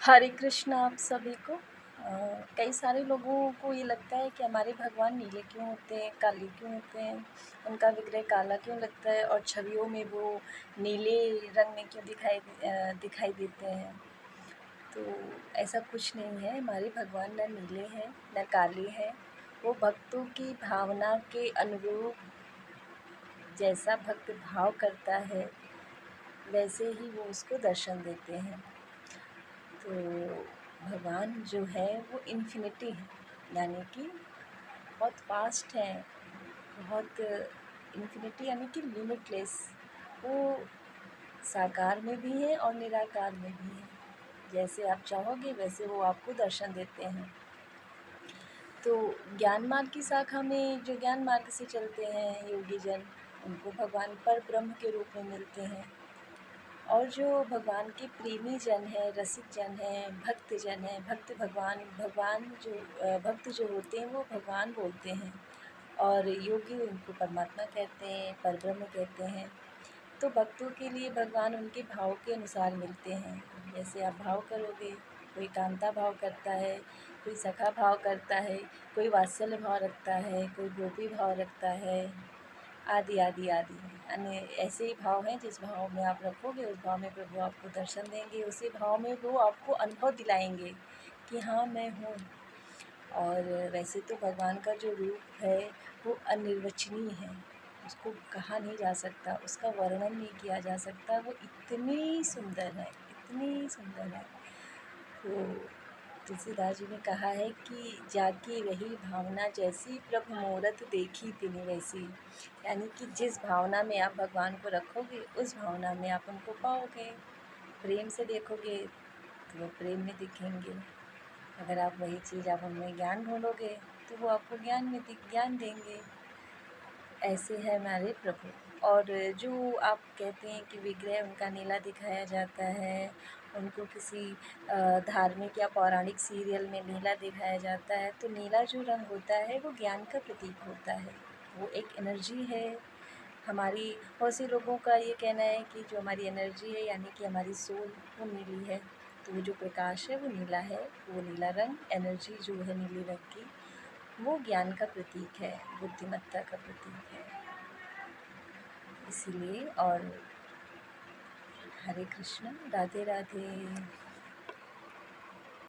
हरे कृष्ण आप सभी को। कई सारे लोगों को ये लगता है कि हमारे भगवान नीले क्यों होते हैं, काले क्यों होते हैं, उनका विग्रह काला क्यों लगता है और छवियों में वो नीले रंग में क्यों दिखाई देते हैं। तो ऐसा कुछ नहीं है, हमारे भगवान न नीले हैं न काले हैं। वो भक्तों की भावना के अनुरूप जैसा भक्त भाव करता है वैसे ही वो उसको दर्शन देते हैं। तो भगवान जो है वो इन्फिनिटी है, यानी कि बहुत वास्ट है, बहुत इन्फिनिटी यानी कि लिमिटलेस। वो साकार में भी है और निराकार में भी है। जैसे आप चाहोगे वैसे वो आपको दर्शन देते हैं। तो ज्ञान मार्ग की शाखा में जो ज्ञान मार्ग से चलते हैं योगी जन, उनको भगवान पर ब्रह्म के रूप में मिलते हैं। और जो भगवान के प्रेमी जन हैं, रसिक जन हैं, भक्त जन हैं, भक्त जो होते हैं वो भगवान बोलते हैं और योगी उनको परमात्मा कहते हैं, परब्रह्म कहते हैं। तो भक्तों के लिए भगवान उनके भाव के अनुसार मिलते हैं। जैसे आप भाव करोगे, कोई कांता भाव करता है, कोई सखा भाव करता है, कोई वात्सल्य भाव रखता है, कोई गोपी भाव रखता है, आदि आदि आदि। यानी ऐसे ही भाव हैं, जिस भाव में आप रखोगे उस भाव में प्रभु आपको दर्शन देंगे, उसी भाव में वो आपको अनुभव दिलाएंगे कि हाँ मैं हूँ। और वैसे तो भगवान का जो रूप है वो अनिर्वचनीय है, उसको कहा नहीं जा सकता, उसका वर्णन नहीं किया जा सकता। वो इतनी सुंदर है, इतनी सुंदर है। तो तुलसीदास जी ने कहा है कि जाकी रही भावना जैसी, प्रभु मूरत देखी तिनि वैसी। यानी कि जिस भावना में आप भगवान को रखोगे उस भावना में आप उनको पाओगे। प्रेम से देखोगे तो वो प्रेम में दिखेंगे। अगर आप वही चीज़ आप उनमें ज्ञान ढूंढोगे तो वो आपको ज्ञान देंगे। ऐसे है हमारे प्रभु। और जो आप कहते हैं कि विग्रह उनका नीला दिखाया जाता है, उनको किसी धार्मिक या पौराणिक सीरियल में नीला दिखाया जाता है, तो नीला जो रंग होता है वो ज्ञान का प्रतीक होता है। वो एक एनर्जी है हमारी। बहुत से लोगों का ये कहना है कि जो हमारी एनर्जी है यानी कि हमारी सोल वो नीली है। तो वो जो प्रकाश है वो नीला है, वो नीला रंग एनर्जी जो है नीले रंग की, वो ज्ञान का प्रतीक है, बुद्धिमत्ता का प्रतीक है। इसीलिए। और हरे कृष्ण, राधे राधे।